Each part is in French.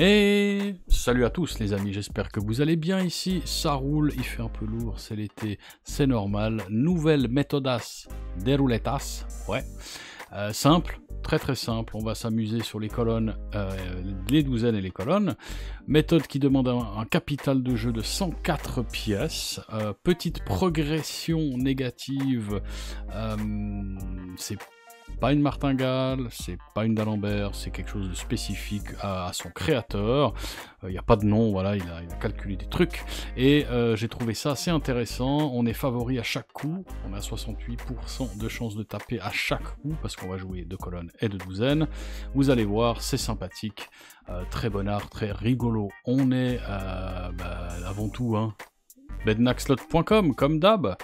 Et salut à tous les amis, j'espère que vous allez bien ici, ça roule, il fait un peu lourd, c'est l'été, c'est normal. Nouvelle méthodas des roulettas, ouais, simple, très simple, on va s'amuser sur les colonnes, les douzaines et les colonnes. Méthode qui demande un capital de jeu de 104 pièces, petite progression négative, c'est pas une martingale, c'est pas une d'Alembert, c'est quelque chose de spécifique à son créateur. Il n'y a pas de nom, voilà, il a calculé des trucs. Et j'ai trouvé ça assez intéressant. On est favori à chaque coup. On a 68% de chance de taper à chaque coup, parce qu'on va jouer de colonnes et de douzaines. Vous allez voir, c'est sympathique. Très bon art, très rigolo. On est, avant tout, hein, bednaxlot.com, comme d'hab.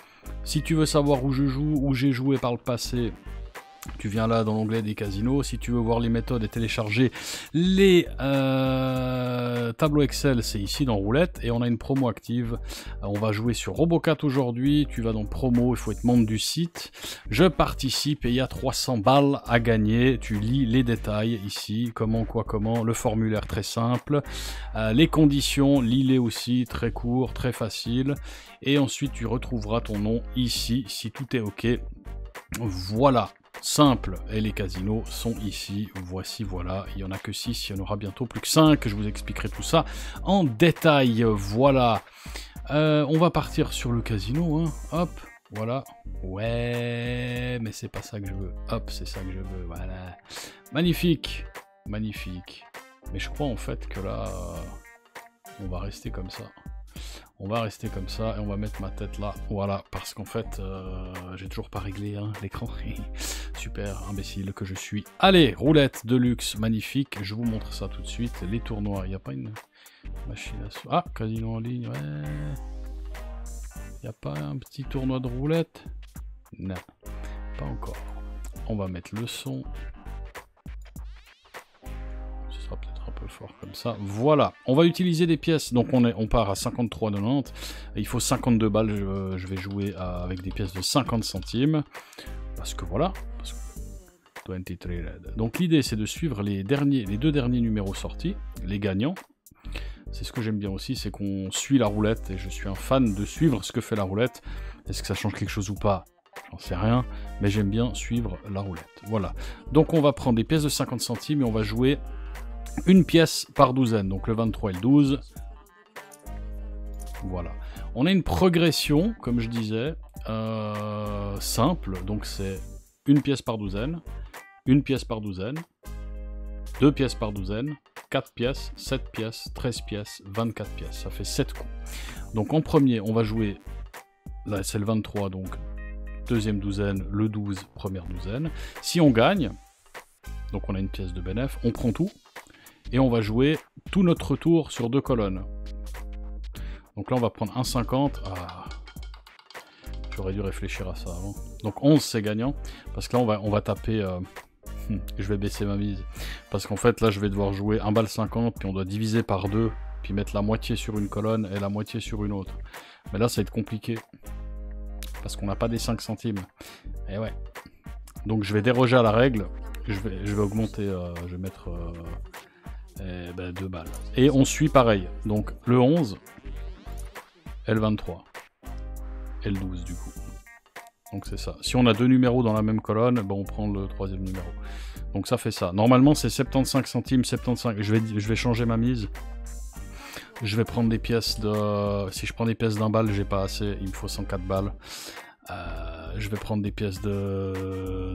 Si tu veux savoir où je joue, où j'ai joué par le passé, tu viens là dans l'onglet des casinos. Si tu veux voir les méthodes et télécharger les tableaux Excel, c'est ici dans Roulette. Et on a une promo active. On va jouer sur Robocat aujourd'hui. Tu vas dans promo, il faut être membre du site. Je participe et il y a 300 balles à gagner. Tu lis les détails ici. Comment, quoi, comment. Le formulaire très simple. Les conditions, lis-les aussi. Très court, très facile. Et ensuite, tu retrouveras ton nom ici si tout est OK. Voilà. Simple, et les casinos sont ici, voici, voilà, il n'y en a que 6, il y en aura bientôt plus que 5, je vous expliquerai tout ça en détail, voilà. On va partir sur le casino, hein. Hop, voilà, ouais, mais c'est pas ça que je veux, hop, c'est ça que je veux, voilà, magnifique, magnifique, mais je crois en fait que là, on va rester comme ça. On va rester comme ça et on va mettre ma tête là, voilà, parce qu'en fait, j'ai toujours pas réglé hein, l'écran. Super imbécile que je suis. Allez, roulette de luxe, magnifique, je vous montre ça tout de suite. Les tournois, il n'y a pas une machine à... Ah, casino en ligne, ouais. Il n'y a pas un petit tournoi de roulette? Non, pas encore. On va mettre le son. Ce sera peut-être un peu fort comme ça. Voilà, on va utiliser des pièces. Donc on part à 53,90. Il faut 52 balles. Je vais jouer avec des pièces de 50 centimes. Parce que voilà. Parce que 23 red. Donc l'idée c'est de suivre les deux derniers numéros sortis, les gagnants. C'est ce que j'aime bien aussi, c'est qu'on suit la roulette. Et je suis un fan de suivre ce que fait la roulette. Est-ce que ça change quelque chose ou pas? J'en sais rien, mais j'aime bien suivre la roulette. Voilà. Donc on va prendre des pièces de 50 centimes et on va jouer une pièce par douzaine, donc le 23 et le 12. Voilà. On a une progression, comme je disais, simple, donc c'est une pièce par douzaine, une pièce par douzaine, deux pièces par douzaine, 4 pièces, 7 pièces, 13 pièces, 24 pièces. Ça fait 7 coups. Donc en premier, on va jouer, là c'est le 23, donc deuxième douzaine, le 12, première douzaine. Si on gagne, donc on a une pièce de bénéf, on prend tout. Et on va jouer tout notre tour sur 2 colonnes. Donc là, on va prendre 1,50. Ah, j'aurais dû réfléchir à ça avant. Donc 11, c'est gagnant. Parce que là, on va taper... je vais baisser ma mise. Parce qu'en fait, là, je vais devoir jouer 1 balle 50. Puis on doit diviser par 2. Puis mettre la moitié sur une colonne et la moitié sur une autre. Mais là, ça va être compliqué. Parce qu'on n'a pas des 5 centimes. Et ouais. Donc je vais déroger à la règle. Je vais augmenter... je vais mettre... 2 balles. Et on suit pareil. Donc le 11 et le 23. Et le 12 du coup. Donc c'est ça. Si on a 2 numéros dans la même colonne, on prend le 3e numéro. Donc ça fait ça. Normalement c'est 75 centimes, 75. Je vais changer ma mise. Je vais prendre des pièces de... Si je prends des pièces d'un balle, j'ai pas assez. Il me faut 104 balles. Je vais prendre des pièces de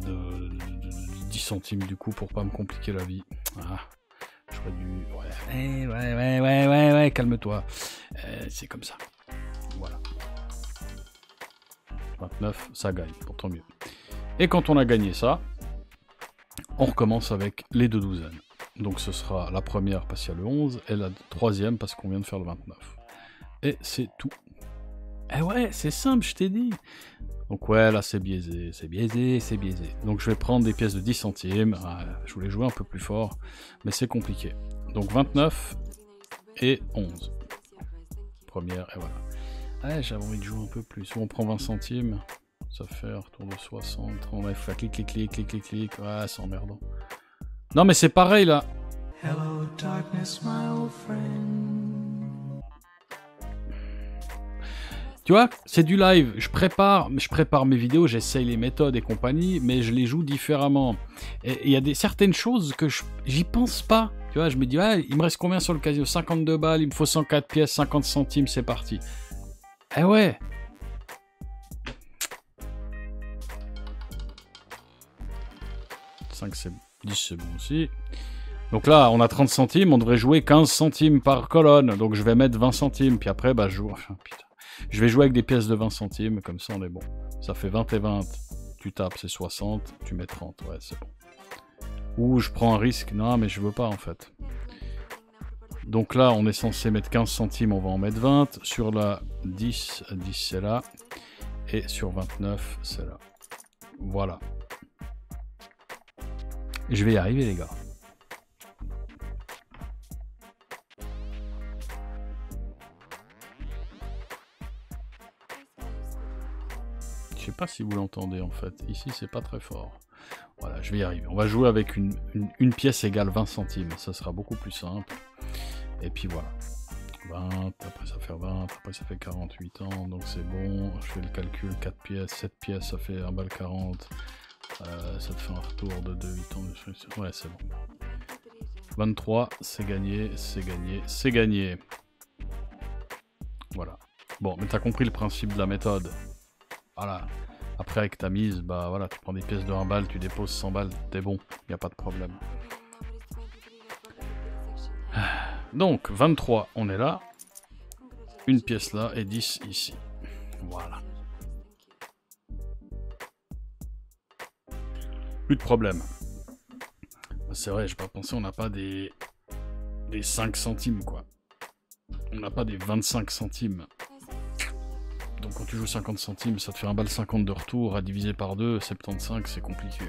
10 centimes du coup pour pas me compliquer la vie. Ah. J'aurais dû... Ouais, calme-toi. C'est comme ça. Voilà. 29, ça gagne, pour tant mieux. Et quand on a gagné ça, on recommence avec les 2 douzaines. Donc ce sera la première parce qu'il y a le 11, et la troisième parce qu'on vient de faire le 29. Et c'est tout. Eh ouais, c'est simple, je t'ai dit. Donc ouais, là c'est biaisé, c'est biaisé, c'est biaisé. Donc je vais prendre des pièces de 10 centimes. Ah, je voulais jouer un peu plus fort, mais c'est compliqué. Donc 29 et 11. Première, et voilà. Ouais, j'avais envie de jouer un peu plus. On prend 20 centimes, ça fait un retour de 60. On va faire clic, clic, clic, clic, clic, clic. Ouais, c'est emmerdant. Non mais c'est pareil là. Hello darkness, my old friend. Tu vois, c'est du live. Je prépare mes vidéos, j'essaye les méthodes et compagnie, mais je les joue différemment. Et il y a certaines choses que j'y pense pas. Tu vois, je me dis, ouais, il me reste combien sur le casino? 52 balles, il me faut 104 pièces, 50 centimes, c'est parti. Eh ouais. C'est 10, c'est bon aussi. Donc là, on a 30 centimes, on devrait jouer 15 centimes par colonne. Donc je vais mettre 20 centimes, puis après, bah, je joue. Enfin, putain. Je vais jouer avec des pièces de 20 centimes, comme ça on est bon. Ça fait 20 et 20. Tu tapes, c'est 60, tu mets 30, ouais, c'est bon. Ou je prends un risque, non, mais je veux pas en fait. Donc là, on est censé mettre 15 centimes, on va en mettre 20. Sur la 10 c'est là. Et sur 29, c'est là. Voilà. Je vais y arriver, les gars. Je sais pas si vous l'entendez en fait. Ici, c'est pas très fort. Voilà, je vais y arriver. On va jouer avec une pièce égale 20 centimes. Ça sera beaucoup plus simple. Et puis voilà. 20, après ça fait 20, après ça fait 48 ans. Donc c'est bon. Je fais le calcul. 4 pièces, 7 pièces, ça fait 1 balle 40. Ça te fait un retour de 2, 8 ans. Ouais, c'est bon. 23, c'est gagné, c'est gagné, c'est gagné. Voilà. Bon, mais t'as compris le principe de la méthode. Voilà. Après, avec ta mise, bah voilà, tu prends des pièces de 1 balle, tu déposes 100 balles, t'es bon, y a pas de problème. Donc, 23, on est là. Une pièce là et 10 ici. Voilà. Plus de problème. C'est vrai, j'ai pas pensé, on n'a pas des 5 centimes, quoi. On n'a pas des 25 centimes. Donc quand tu joues 50 centimes, ça te fait 1 balle 50 de retour, à diviser par 2, 75, c'est compliqué.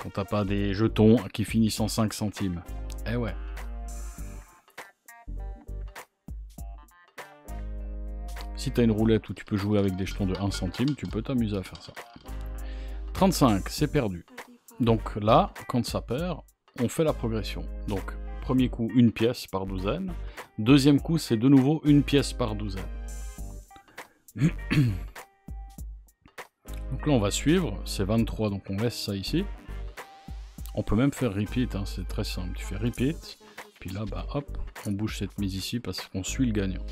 Quand t'as pas des jetons qui finissent en 5 centimes. Eh ouais. Si t'as une roulette où tu peux jouer avec des jetons de 1 centime, tu peux t'amuser à faire ça. 35, c'est perdu. Donc là, quand ça perd, on fait la progression. Donc, premier coup, une pièce par douzaine. Deuxième coup, c'est de nouveau une pièce par douzaine. Donc là, on va suivre. C'est 23, donc on laisse ça ici. On peut même faire repeat, hein, c'est très simple. Tu fais repeat, puis là, bah hop, on bouge cette mise ici parce qu'on suit le gagnant.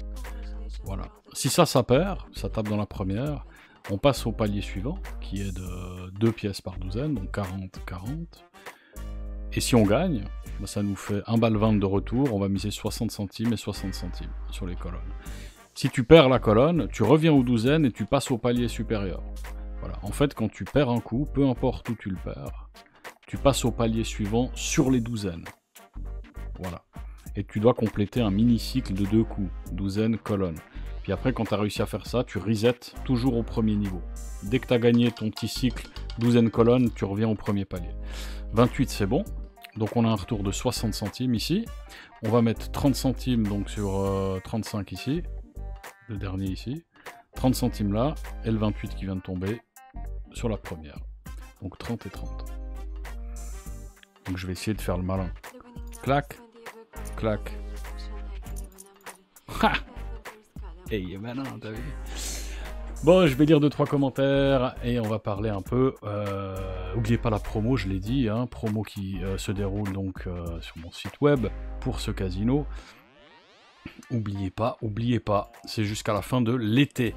Voilà. Si ça perd, ça tape dans la première. On passe au palier suivant, qui est de 2 pièces par douzaine, donc 40, 40. Et si on gagne, bah ça nous fait 1 balle 20 de retour, on va miser 60 centimes et 60 centimes sur les colonnes. Si tu perds la colonne, tu reviens aux douzaines et tu passes au palier supérieur. Voilà. En fait, quand tu perds un coup, peu importe où tu le perds, tu passes au palier suivant sur les douzaines. Voilà. Et tu dois compléter un mini-cycle de 2 coups, douzaine, colonne. Puis après, quand tu as réussi à faire ça, tu resets toujours au premier niveau. Dès que tu as gagné ton petit cycle, douzaine colonne, tu reviens au premier palier. 28, c'est bon. Donc on a un retour de 60 centimes ici. On va mettre 30 centimes donc sur 35 ici. Le dernier ici. 30 centimes là. Et le 28 qui vient de tomber sur la première. Donc 30 et 30. Donc je vais essayer de faire le malin. Clac. Clac. Ha! Et il est malin, t'as vu? Bon, je vais lire 2-3 commentaires et on va parler un peu. N'oubliez pas la promo, je l'ai dit, hein, promo qui se déroule donc sur mon site web pour ce casino. Oubliez pas, c'est jusqu'à la fin de l'été.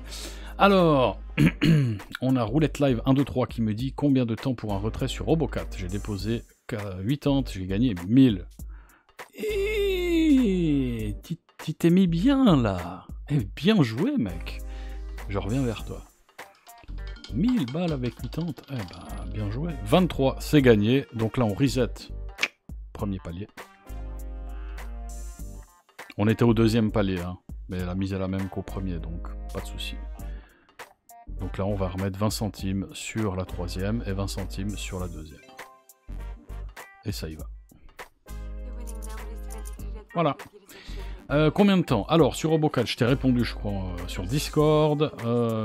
Alors, on a Roulette Live 1, 2, 3 qui me dit combien de temps pour un retrait sur Robocat. J'ai déposé 80, j'ai gagné 1000. Et tu t'es mis bien là. Eh, bien joué, mec. Je reviens vers toi. 1000 balles avec 80. Eh ben, bien joué. 23, c'est gagné. Donc là, on reset. Premier palier. On était au deuxième palier, hein. Mais la mise est la même qu'au premier, donc pas de souci. Donc là, on va remettre 20 centimes sur la troisième et 20 centimes sur la deuxième. Et ça y va. Voilà. Combien de temps? Alors, sur Robocat, je t'ai répondu, je crois, sur Discord.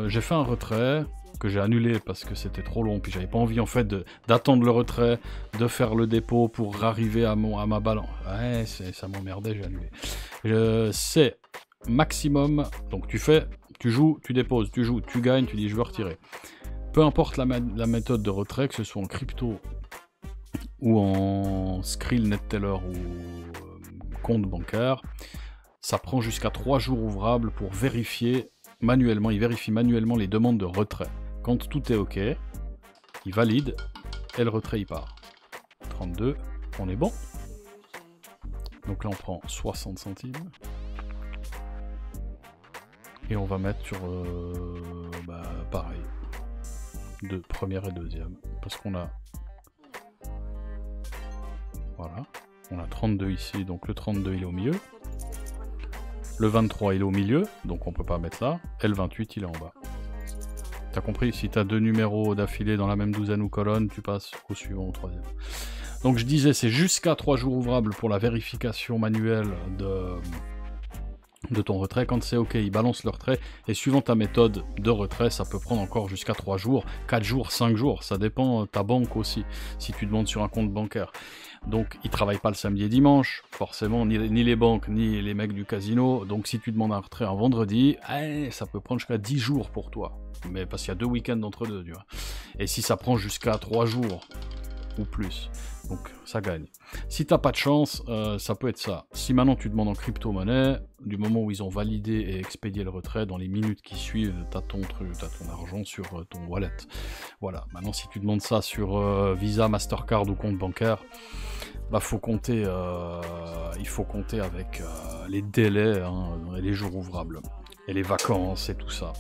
J'ai fait un retrait. que j'ai annulé parce que c'était trop long, puis j'avais pas envie en fait d'attendre le retrait, de faire le dépôt pour arriver à ma balance. Ouais, ça m'emmerdait, j'ai annulé. C'est maximum, donc tu joues, tu déposes, tu joues, tu gagnes, tu dis je veux retirer. Peu importe la méthode de retrait, que ce soit en crypto ou en Skrill, NetTeller ou compte bancaire, ça prend jusqu'à 3 jours ouvrables pour vérifier manuellement. Il vérifie manuellement les demandes de retrait. Quand tout est OK, il valide et le retrait il part. 32, on est bon. Donc là on prend 60 centimes. Et on va mettre sur pareil. De première et deuxième. Parce qu'on a... Voilà. On a 32 ici, donc le 32 il est au milieu. Le 23 il est au milieu, donc on peut pas mettre là. Et le 28 il est en bas. T'as compris? Si t'as 2 numéros d'affilée dans la même douzaine ou colonne, tu passes au suivant, au troisième. Donc je disais, c'est jusqu'à 3 jours ouvrables pour la vérification manuelle de ton retrait. Quand c'est OK, il balance le retrait. Et suivant ta méthode de retrait, ça peut prendre encore jusqu'à 3 jours, 4 jours, 5 jours. Ça dépend de ta banque aussi, si tu demandes sur un compte bancaire. Donc, ils ne travaillent pas le samedi et dimanche, forcément, ni les banques, ni les mecs du casino. Donc, si tu demandes un retrait un vendredi, ça peut prendre jusqu'à 10 jours pour toi. Mais parce qu'il y a 2 week-ends entre deux, tu vois. Et si ça prend jusqu'à 3 jours, ou plus, donc ça gagne. Si t'as pas de chance, ça peut être ça. Si maintenant tu demandes en crypto-monnaie, du moment où ils ont validé et expédié le retrait, dans les minutes qui suivent, t'as ton argent sur ton wallet. Voilà, maintenant si tu demandes ça sur Visa, Mastercard ou compte bancaire, bah il faut compter avec les délais et les jours ouvrables, et les vacances et tout ça.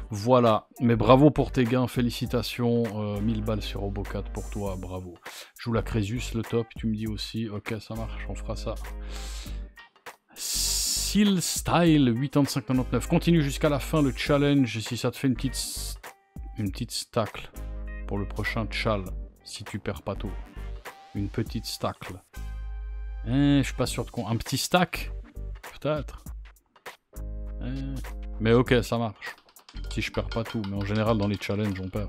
Voilà, mais bravo pour tes gains, félicitations, 1000 balles sur Robocat pour toi, bravo. Joue la Crésus, le top, tu me dis aussi, ok ça marche, on fera ça. Seal Style 85,99, continue jusqu'à la fin le challenge, si ça te fait une petite stacle pour le prochain chal, si tu perds pas tout. Une petite stacle. Je suis pas sûr de quoi, un petit stack, peut-être. Mais ok, ça marche. Si je perds pas tout, mais en général dans les challenges on perd.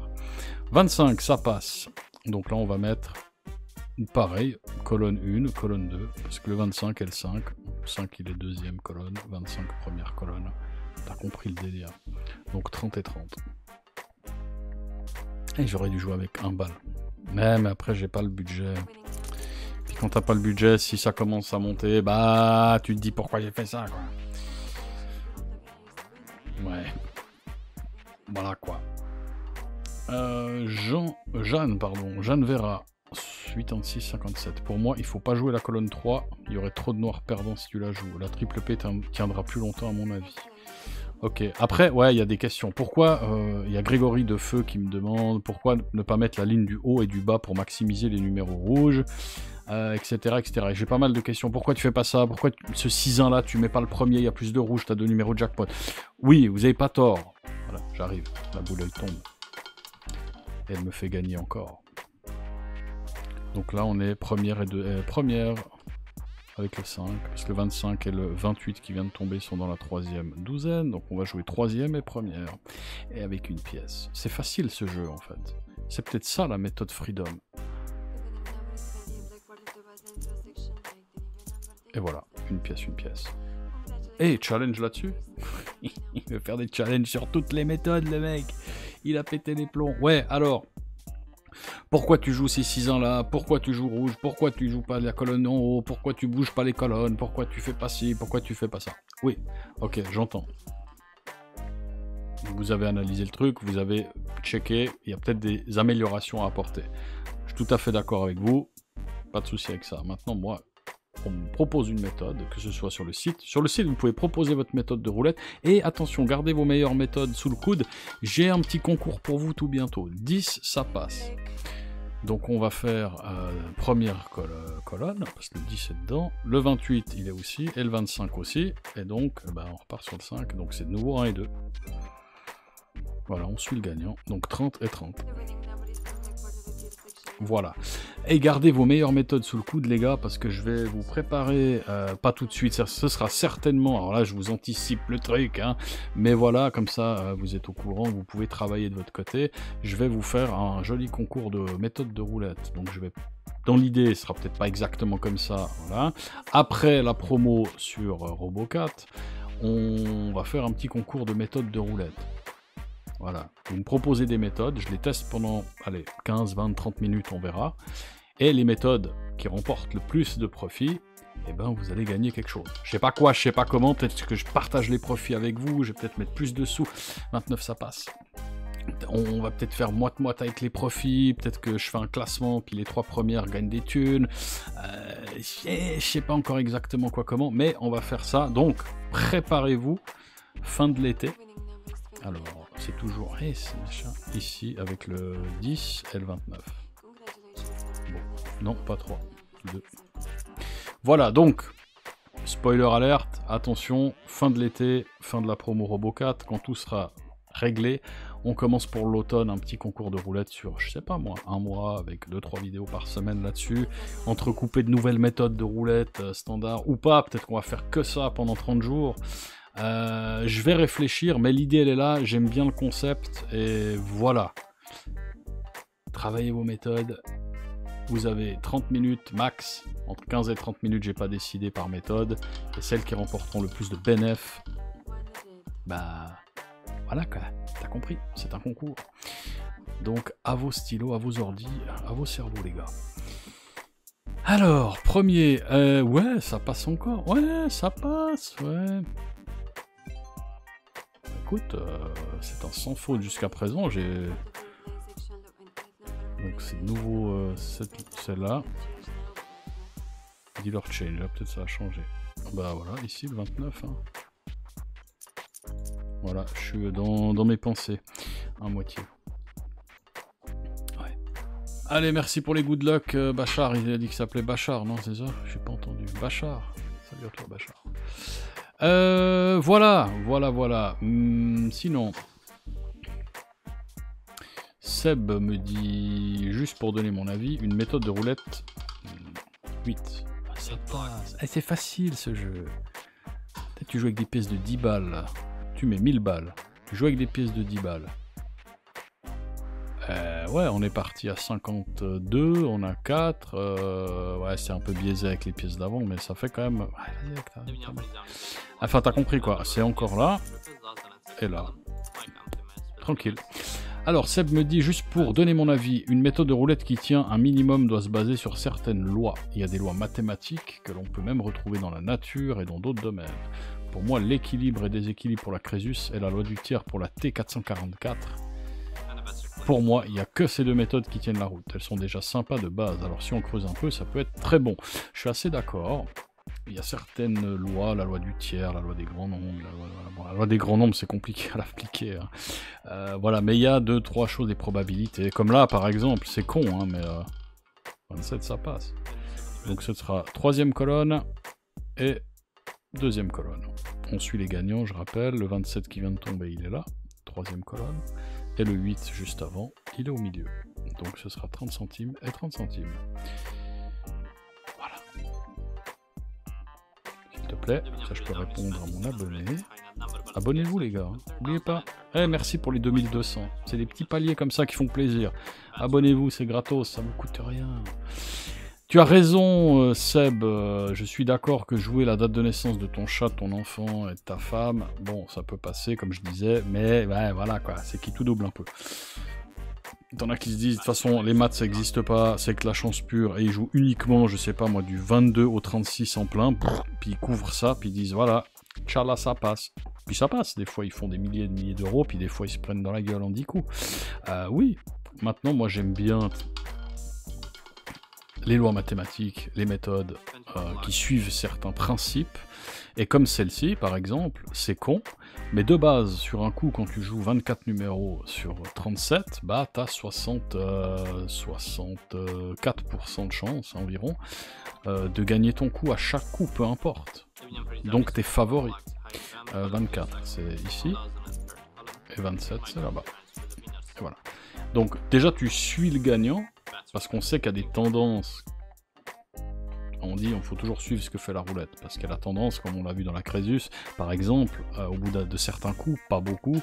25, ça passe. Donc là on va mettre pareil, colonne 1, colonne 2, parce que le 25 est le 5. 5 il est deuxième colonne, 25 première colonne. T'as compris le délire. Donc 30 et 30. Et j'aurais dû jouer avec un bal. Mais après j'ai pas le budget. Puis quand t'as pas le budget, si ça commence à monter, bah tu te dis pourquoi j'ai fait ça quoi. Ouais. Voilà quoi. Jeanne Vera, 86-57. Pour moi, il faut pas jouer la colonne 3. Il y aurait trop de noirs perdants si tu la joues. La triple P tiendra plus longtemps à mon avis. Ok. Après, ouais, il y a des questions. Pourquoi il y a Grégory de Feu qui me demande pourquoi ne pas mettre la ligne du haut et du bas pour maximiser les numéros rouges, etc. etc. Et j'ai pas mal de questions. Pourquoi tu fais pas ça? Pourquoi ce 6-1 là, tu mets pas le premier? Il y a plus de rouge, t'as 2 numéros de jackpot. Oui, vous avez pas tort. Voilà, j'arrive. La boule elle tombe. Et elle me fait gagner encore. Donc là on est première avec le 5, parce que le 25 et le 28 qui vient de tomber sont dans la troisième douzaine, donc on va jouer troisième et première, et avec une pièce. C'est facile ce jeu en fait. C'est peut-être ça la méthode Freedom. Et voilà, une pièce. Et challenge là-dessus. Il veut faire des challenges sur toutes les méthodes le mec. Il a pété les plombs. Ouais, alors... Pourquoi tu joues ces 6-1 là? Pourquoi tu joues rouge? Pourquoi tu joues pas la colonne en haut? Pourquoi tu bouges pas les colonnes? Pourquoi tu fais pas ci? Pourquoi tu fais pas ça? Oui, ok, j'entends. Vous avez analysé le truc, vous avez checké, il y a peut-être des améliorations à apporter. Je suis tout à fait d'accord avec vous, pas de souci avec ça. Maintenant, moi, on me propose une méthode, que ce soit sur le site. Sur le site, vous pouvez proposer votre méthode de roulette. Et attention, gardez vos meilleures méthodes sous le coude. J'ai un petit concours pour vous tout bientôt. 10, ça passe. Donc on va faire première colonne, parce que le 10 est dedans. Le 28, il est aussi, et le 25 aussi. Et donc, on repart sur le 5. Donc c'est de nouveau 1 et 2. Voilà, on suit le gagnant. Donc 30 et 30. Voilà. Et gardez vos meilleures méthodes sous le coude, les gars, parce que je vais vous préparer, pas tout de suite, ce sera certainement, alors là, je vous anticipe le truc, hein, mais voilà, comme ça, vous êtes au courant, vous pouvez travailler de votre côté. Je vais vous faire un joli concours de méthode de roulette. Donc, je vais, dans l'idée, ce sera peut-être pas exactement comme ça, voilà. Après la promo sur Robocat, on va faire un petit concours de méthode de roulette. Voilà, vous me proposez des méthodes, je les teste pendant, allez, 15, 20, 30 minutes, on verra. Et les méthodes qui remportent le plus de profits, eh ben vous allez gagner quelque chose. Je sais pas quoi, je sais pas comment, peut-être que je partage les profits avec vous, je vais peut-être mettre plus de sous. 29 ça passe. On va peut-être faire moite-moite avec les profits, peut-être que je fais un classement, puis les 3 premières gagnent des thunes. Je sais pas encore exactement quoi comment, mais on va faire ça. Donc, préparez-vous, fin de l'été. Alors, c'est toujours ici avec le 10 et le 29. Bon, non, pas 3, 2. Voilà, donc, spoiler alerte, attention, fin de l'été, fin de la promo Robocat, quand tout sera réglé, on commence pour l'automne un petit concours de roulette sur, je sais pas moi, un mois avec 2-3 vidéos par semaine là-dessus, entrecoupé de nouvelles méthodes de roulette standard ou pas, peut-être qu'on va faire que ça pendant 30 jours. Je vais réfléchir, mais l'idée elle est là, j'aime bien le concept, et voilà. Travaillez vos méthodes, vous avez 30 minutes max, entre 15 et 30 minutes, j'ai pas décidé par méthode, et celles qui remporteront le plus de bénéfices, bah voilà quoi, t'as compris, c'est un concours. Donc à vos stylos, à vos ordis, à vos cerveaux les gars. Alors, premier, ouais, ça passe encore, ouais, ça passe, ouais. Écoute, c'est un sans faute jusqu'à présent, j'ai... Donc c'est nouveau, celle-là. Dealer change, là peut-être ça a changé. Bah voilà, ici le 29. Hein. Voilà, je suis dans mes pensées, à moitié. Ouais. Allez, merci pour les good luck, Bachar, il a dit que ça s'appelait Bachar, non c'est ça? J'ai pas entendu. Bachar, salut à toi Bachar. Voilà. Sinon, Seb me dit, juste pour donner mon avis, une méthode de roulette 8. Ah, ça passe. Eh, c'est facile ce jeu. Peut-être tu joues avec des pièces de 10 balles. Là. Tu mets 1000 balles. Tu joues avec des pièces de 10 balles. Ouais, on est parti à 52, on a 4. Ouais, c'est un peu biaisé avec les pièces d'avant, mais ça fait quand même... Ouais, enfin, t'as compris quoi, c'est encore là, et là. Tranquille. Alors, Seb me dit, juste pour donner mon avis, une méthode de roulette qui tient un minimum doit se baser sur certaines lois. Il y a des lois mathématiques que l'on peut même retrouver dans la nature et dans d'autres domaines. Pour moi, l'équilibre et déséquilibre pour la Crésus et la loi du tiers pour la T444. Pour moi, il n'y a que ces deux méthodes qui tiennent la route. Elles sont déjà sympas de base, alors si on creuse un peu, ça peut être très bon. Je suis assez d'accord. Il y a certaines lois, la loi du tiers, la loi des grands nombres. La loi des grands nombres, c'est compliqué à l'appliquer. Hein. Voilà, mais il y a 2-3 choses, des probabilités. Comme là, par exemple, c'est con, hein, mais 27, ça passe. Donc ce sera 3e colonne et 2e colonne. On suit les gagnants, je rappelle. Le 27 qui vient de tomber, il est là. 3e colonne. Et le 8 juste avant, il est au milieu. Donc ce sera 30 centimes et 30 centimes. Voilà. S'il te plaît, ça je peux répondre à mon abonné. Abonnez-vous les gars, n'oubliez pas. Merci pour les 2200. C'est des petits paliers comme ça qui font plaisir. Abonnez-vous, c'est gratos, ça ne vous coûte rien. Tu as raison, Seb, je suis d'accord que jouer la date de naissance de ton chat, de ton enfant et de ta femme, bon, ça peut passer, comme je disais, mais ouais, voilà, quoi, c'est qui tout double un peu. T'en as qui se disent, de toute façon, les maths, ça n'existe pas, c'est que la chance pure, et ils jouent uniquement, je sais pas moi, du 22 au 36 en plein, puis ils couvrent ça, puis ils disent, voilà, tchala, ça passe. Puis ça passe, des fois ils font des milliers et des milliers d'euros, puis des fois ils se prennent dans la gueule en 10 coups. Oui, maintenant, moi j'aime bien... les lois mathématiques, les méthodes qui suivent certains principes, et comme celle-ci, par exemple, c'est con, mais de base, sur un coup, quand tu joues 24 numéros sur 37, bah t'as 64% de chance environ de gagner ton coup à chaque coup, peu importe. Donc t'es favori. 24, c'est ici, et 27, c'est là-bas. Et voilà. Donc déjà, tu suis le gagnant, parce qu'on sait qu'il y a des tendances. On dit il faut toujours suivre ce que fait la roulette, parce qu'il y a la tendance, comme on l'a vu dans la Crésus, par exemple, au bout de certains coups, pas beaucoup,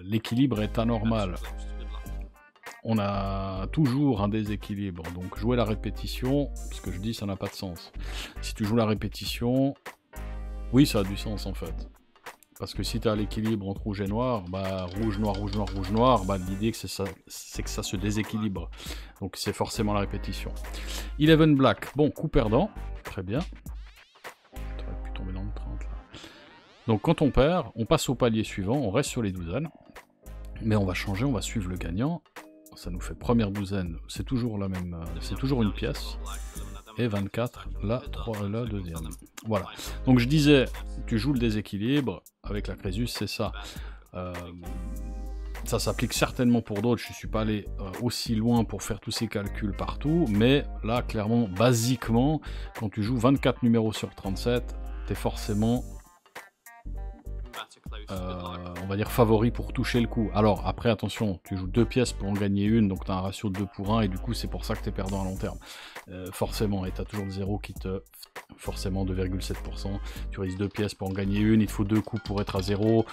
l'équilibre est anormal. On a toujours un déséquilibre, donc jouer la répétition, ce que je dis, ça n'a pas de sens. Si tu joues la répétition, oui, ça a du sens en fait. Parce que si tu as l'équilibre entre rouge et noir, bah rouge, noir, rouge, noir, rouge, noir, bah l'idée c'est que ça se déséquilibre. Donc c'est forcément la répétition. 11 black, bon, coup perdant, très bien. J'aurais pu tomber dans le 30 là. Donc quand on perd, on passe au palier suivant, on reste sur les douzaines. Mais on va changer, on va suivre le gagnant. Ça nous fait première douzaine, c'est toujours la même, c'est toujours une pièce. Et 24, la deuxième. Voilà. Donc je disais, tu joues le déséquilibre, avec la Crésus, c'est ça. Ça s'applique certainement pour d'autres, je ne suis pas allé aussi loin pour faire tous ces calculs partout, mais là, clairement, basiquement, quand tu joues 24 numéros sur 37, tu es forcément... on va dire favori pour toucher le coup. Alors après attention, tu joues 2 pièces pour en gagner une, donc tu as un ratio de 2 pour 1 et du coup c'est pour ça que tu es perdant à long terme. Forcément, et tu as toujours le 0 qui te... Forcément 2,7%, tu risques 2 pièces pour en gagner une, il te faut 2 coups pour être à 0.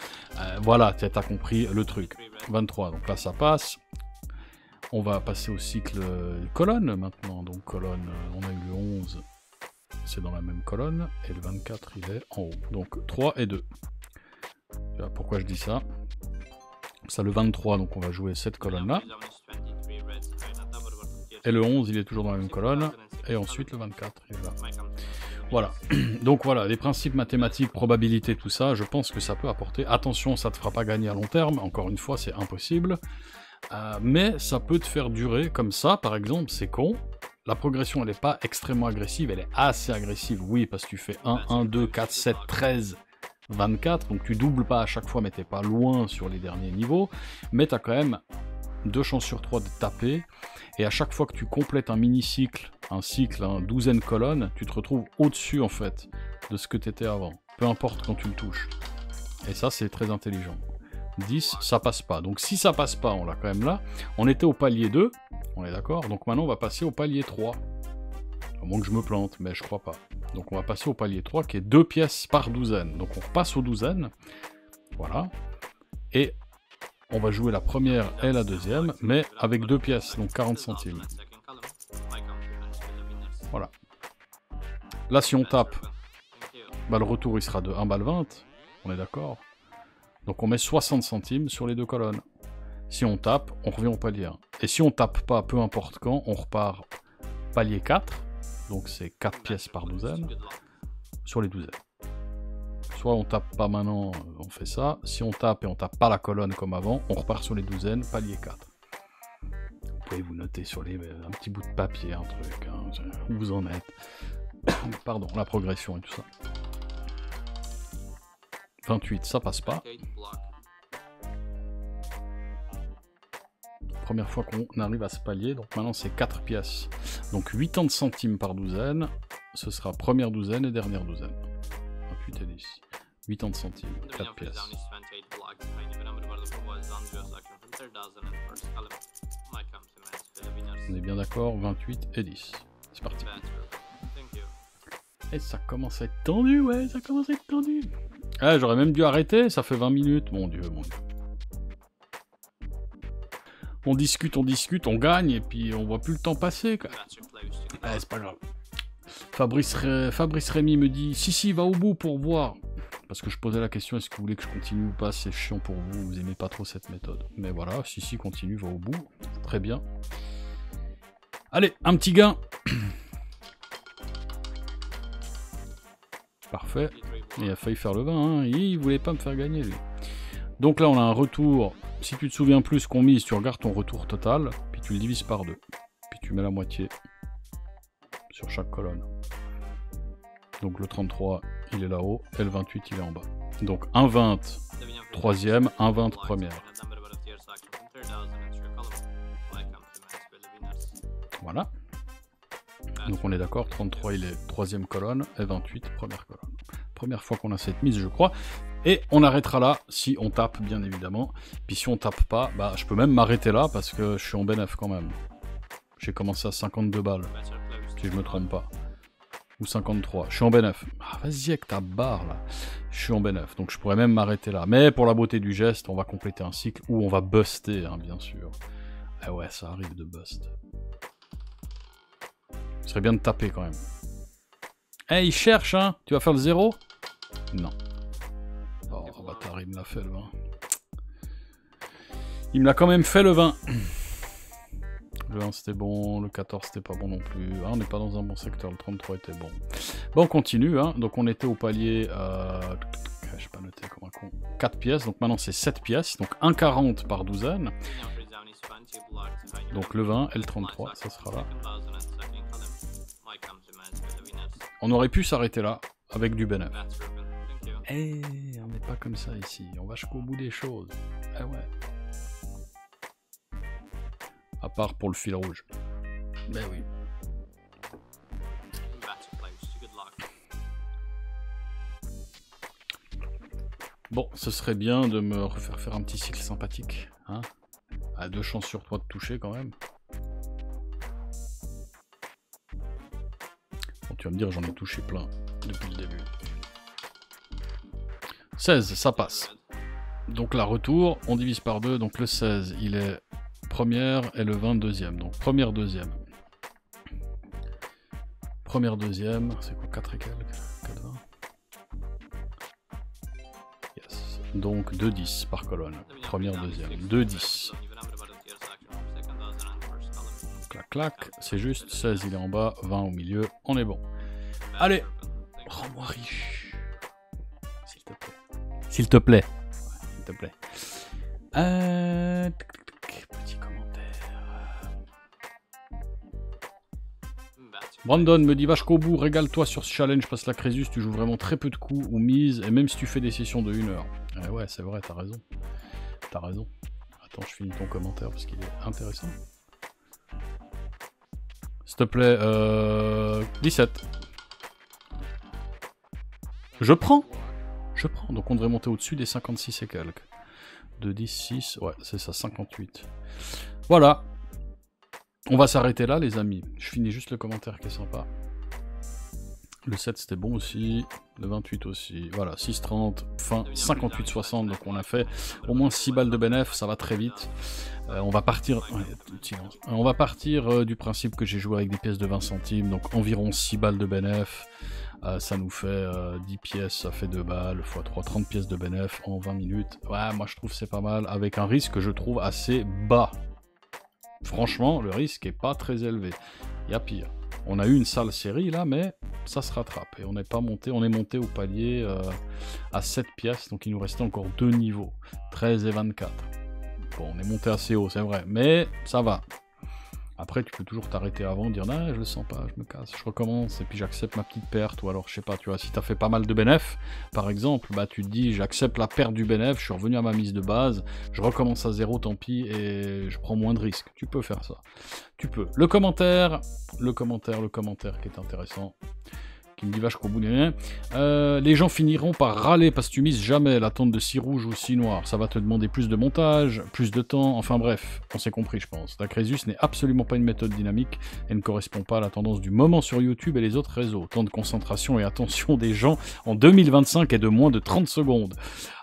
Voilà, tu as compris le truc. 23, donc là ça passe. On va passer au cycle colonne maintenant. Donc colonne, on a eu le 11, c'est dans la même colonne, et le 24 il est en haut. Donc 3 et 2. Pourquoi je dis ça? Ça le 23, donc on va jouer cette colonne là. Et le 11 il est toujours dans la même colonne. Et ensuite le 24 il est là. Voilà. Donc voilà, les principes mathématiques, probabilité, tout ça, je pense que ça peut apporter. Attention, ça te fera pas gagner à long terme, encore une fois c'est impossible. Mais ça peut te faire durer comme ça, par exemple, c'est con. La progression elle n'est pas extrêmement agressive, elle est assez agressive, oui, parce que tu fais 1, 1, 2, 4, 7, 13... 24, donc tu doubles pas à chaque fois, mais t'es pas loin sur les derniers niveaux, mais t'as quand même 2 chances sur 3 de taper, et à chaque fois que tu complètes un mini-cycle, un cycle, hein, 12 colonnes, tu te retrouves au-dessus en fait de ce que t'étais avant, peu importe quand tu le touches. Et ça c'est très intelligent. 10, ça passe pas, donc si ça passe pas, on l'a quand même là. On était au palier 2, on est d'accord, donc maintenant on va passer au palier 3. À moins que je me plante, mais je crois pas. Donc on va passer au palier 3 qui est 2 pièces par douzaine. Donc on repasse aux douzaines. Voilà. Et on va jouer la première et la deuxième, mais avec 2 pièces, donc 40 centimes. Voilà. Là si on tape, bah, le retour il sera de 1 balle 20. On est d'accord. Donc on met 60 centimes sur les 2 colonnes. Si on tape, on revient au palier 1. Et si on tape pas, peu importe quand, on repart palier 4. Donc c'est 4 pièces par douzaine, sur les douzaines. Soit on tape pas maintenant, on fait ça. Si on tape et on tape pas la colonne comme avant, on repart sur les douzaines, palier 4. Vous pouvez vous noter sur un petit bout de papier, un truc, hein, où vous en êtes. Pardon, la progression et tout ça. 28, ça passe pas. Première fois qu'on arrive à ce palier, donc maintenant c'est 4 pièces. Donc 80 centimes par douzaine, ce sera première douzaine et dernière douzaine. 28 et 10. 80 centimes, 4 pièces. On est bien d'accord, 28 et 10. C'est parti. Et ça commence à être tendu, ouais, ça commence à être tendu. Ah, j'aurais même dû arrêter, ça fait 20 minutes, mon dieu, mon dieu. On discute, on gagne, et puis on voit plus le temps passer, quoi. Ah, c'est pas grave. Fabrice Rémy me dit, si, va au bout pour voir. Parce que je posais la question, est-ce que vous voulez que je continue ou pas? C'est chiant pour vous, vous aimez pas trop cette méthode. Mais voilà, si, continue, va au bout. Très bien. Allez, un petit gain. Parfait. Il a failli faire le 20, hein. Il voulait pas me faire gagner, lui. Donc là, on a un retour. Si tu te souviens plus ce qu'on mise, tu regardes ton retour total, puis tu le divises par 2. Puis tu mets la moitié sur chaque colonne. Donc le 33, il est là-haut, et le 28, il est en bas. Donc un 20, troisième, un 20, première. Voilà. Donc on est d'accord, 33, il est troisième colonne, et 28, première colonne. Première fois qu'on a cette mise, je crois. Et on arrêtera là, si on tape, bien évidemment. Puis si on tape pas, bah je peux même m'arrêter là, parce que je suis en bénéf quand même. J'ai commencé à 52 balles, si je me trompe pas. Ou 53. Je suis en bénéf. Ah, vas-y avec ta barre là. Je suis en bénéf, donc je pourrais même m'arrêter là. Mais pour la beauté du geste, on va compléter un cycle où on va buster, hein, bien sûr. Ah ouais, ça arrive de bust. Ce serait bien de taper quand même. Eh, hey, il cherche, hein. Tu vas faire le 0? Non. Oh, bâtard, il me l'a fait le 20. Il me l'a quand même fait le 20. Le 1 c'était bon, le 14 c'était pas bon non plus. Ah, on n'est pas dans un bon secteur, le 33 était bon. Bon, on continue, hein. Donc on était au palier... je pas noté comme un con. 4 pièces, donc maintenant c'est 7 pièces. Donc 1,40 par douzaine. Donc le 20 et le 33, ça sera là. On aurait pu s'arrêter là, avec du bénéf. Eh, on n'est pas comme ça ici. On va jusqu'au bout des choses. Eh ouais. À part pour le fil rouge. Ben oui. Bon, ce serait bien de me refaire faire un petit cycle sympathique. Hein, à 2 chances sur 3 de toucher quand même. Bon, tu vas me dire, j'en ai touché plein depuis le début. 16, ça passe. Donc là, retour, on divise par 2. Donc le 16, il est... première et le 20 deuxième. Donc première, deuxième. Première, deuxième. C'est quoi 4 et quelques 4, 20. Yes. Donc 2-10 par colonne. Première, deuxième. 2-10. Clac, clac. C'est juste. 16 il est en bas. 20 au milieu. On est bon. Allez. Rends-moi riche. S'il te plaît. S'il te plaît. S'il te plaît. Petit commentaire. Brandon me dit vache qu'au bout, régale-toi sur ce challenge, passe la Crésus, tu joues vraiment très peu de coups ou mise, et même si tu fais des sessions de 1 heure. Ouais, c'est vrai, t'as raison. T'as raison. Attends, je finis ton commentaire parce qu'il est intéressant. S'il te plaît, 17. Je prends. Je prends. Donc on devrait monter au-dessus des 56 et quelques. 2, 10, 6, ouais, c'est ça, 58. Voilà. On va s'arrêter là, les amis. Je finis juste le commentaire qui est sympa. Le 7, c'était bon aussi. Le 28 aussi. Voilà, 6,30, fin 58,60. Donc on a fait au moins 6 balles de bénéf, ça va très vite. On va partir... Ouais, on va partir du principe que j'ai joué avec des pièces de 20 centimes, donc environ 6 balles de bénéf. Ça nous fait 10 pièces, ça fait 2 balles, x 3, 30 pièces de bénéf en 20 minutes. Ouais, moi je trouve c'est pas mal, avec un risque que je trouve assez bas. Franchement, le risque est pas très élevé. Il y a pire. On a eu une sale série là, mais ça se rattrape. Et on n'est pas monté, on est monté au palier à 7 pièces, donc il nous restait encore 2 niveaux, 13 et 24. Bon, on est monté assez haut, c'est vrai, mais ça va. Après, tu peux toujours t'arrêter avant, dire non, je le sens pas, je me casse, je recommence, et puis j'accepte ma petite perte, ou alors, je sais pas, tu vois, si t'as fait pas mal de bénéf, par exemple, bah tu te dis, j'accepte la perte du bénéf, je suis revenu à ma mise de base, je recommence à 0, tant pis, et je prends moins de risques. Tu peux faire ça. Tu peux. Le commentaire qui est intéressant, qui me dit vache qu'au bout des rien. Les gens finiront par râler parce que tu mises jamais la tente de 6 rouge ou 6 noir. Ça va te demander plus de montage, plus de temps, enfin bref, on s'est compris je pense. La Crésus n'est absolument pas une méthode dynamique et ne correspond pas à la tendance du moment sur YouTube et les autres réseaux. Temps de concentration et attention des gens en 2025 est de moins de 30 secondes.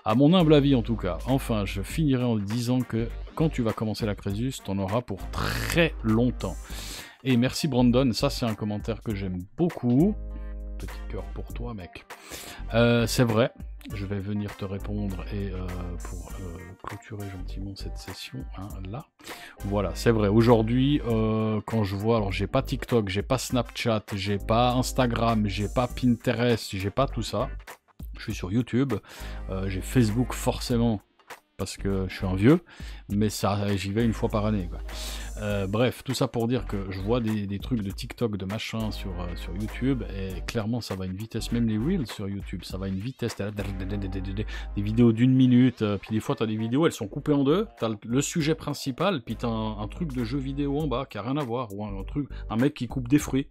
À mon humble avis en tout cas. Enfin, je finirai en disant que quand tu vas commencer la Crésus, t'en auras pour très longtemps. Et merci Brandon, ça c'est un commentaire que j'aime beaucoup. Petit cœur pour toi mec. C'est vrai, je vais venir te répondre et pour clôturer gentiment cette session, hein, là. Voilà, c'est vrai, aujourd'hui, quand je vois, alors j'ai pas TikTok, j'ai pas Snapchat, j'ai pas Instagram, j'ai pas Pinterest, j'ai pas tout ça. Je suis sur YouTube, j'ai Facebook forcément, parce que je suis un vieux, mais ça, j'y vais une fois par année, quoi. Bref, tout ça pour dire que je vois des trucs de TikTok, de machin sur YouTube, et clairement ça va à une vitesse, même les Reels sur YouTube, ça va à une vitesse, t'as des vidéos d'1 minute, puis des fois t'as des vidéos, elles sont coupées en deux, t'as le sujet principal, puis t'as un truc de jeu vidéo en bas qui a rien à voir, ou un mec qui coupe des fruits.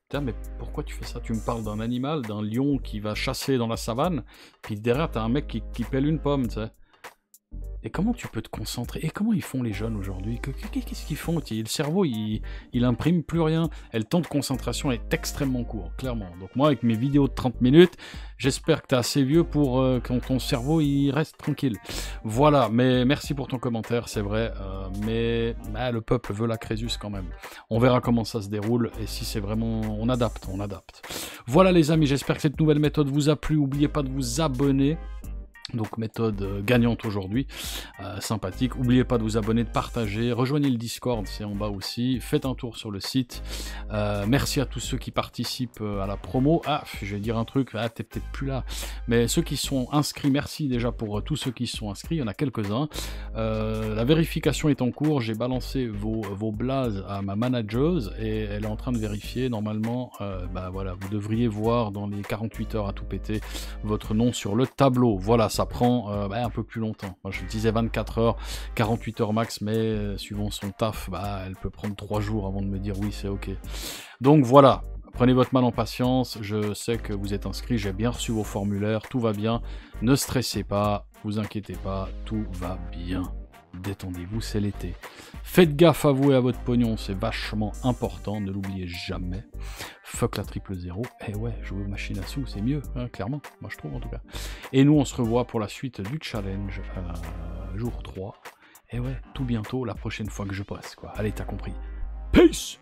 Putain, mais pourquoi tu fais ça? Tu me parles d'un animal, d'un lion qui va chasser dans la savane, puis derrière t'as un mec qui pèle une pomme, tu sais. Et comment tu peux te concentrer? Et comment ils font les jeunes aujourd'hui? Qu'est-ce qu'ils font? Le cerveau, il imprime plus rien. Et le temps de concentration est extrêmement court, clairement. Donc moi, avec mes vidéos de 30 minutes, j'espère que tu es assez vieux pour que ton cerveau il reste tranquille. Voilà, mais merci pour ton commentaire, c'est vrai. Mais le peuple veut la Crésus quand même. On verra comment ça se déroule. Et si c'est vraiment... On adapte, on adapte. Voilà les amis, j'espère que cette nouvelle méthode vous a plu. N'oubliez pas de vous abonner. Donc méthode gagnante aujourd'hui, sympathique. N'oubliez pas de vous abonner, de partager, rejoignez le Discord, c'est en bas aussi. Faites un tour sur le site. Merci à tous ceux qui participent à la promo. Ah, je vais dire un truc, t'es peut-être plus là. Mais ceux qui sont inscrits, merci déjà pour tous ceux qui sont inscrits, il y en a quelques-uns. La vérification est en cours, j'ai balancé vos blazes à ma manageuse et elle est en train de vérifier. Normalement, voilà, vous devriez voir dans les 48 heures à tout péter votre nom sur le tableau. Voilà, ça prend un peu plus longtemps. Moi, je disais 24 heures, 48 heures max, mais suivant son taf, elle peut prendre 3 jours avant de me dire oui, c'est ok. Donc voilà, prenez votre mal en patience. Je sais que vous êtes inscrits, j'ai bien reçu vos formulaires, tout va bien. Ne stressez pas, vous inquiétez pas, tout va bien. Détendez-vous, c'est l'été. Faites gaffe à vous et à votre pognon, c'est vachement important, ne l'oubliez jamais. Fuck la 000. Et ouais, jouer aux machines à sous, c'est mieux, hein, clairement, moi je trouve en tout cas. Et nous, on se revoit pour la suite du challenge, jour 3. Et ouais, tout bientôt, la prochaine fois que je passe, quoi. Allez, t'as compris. Peace!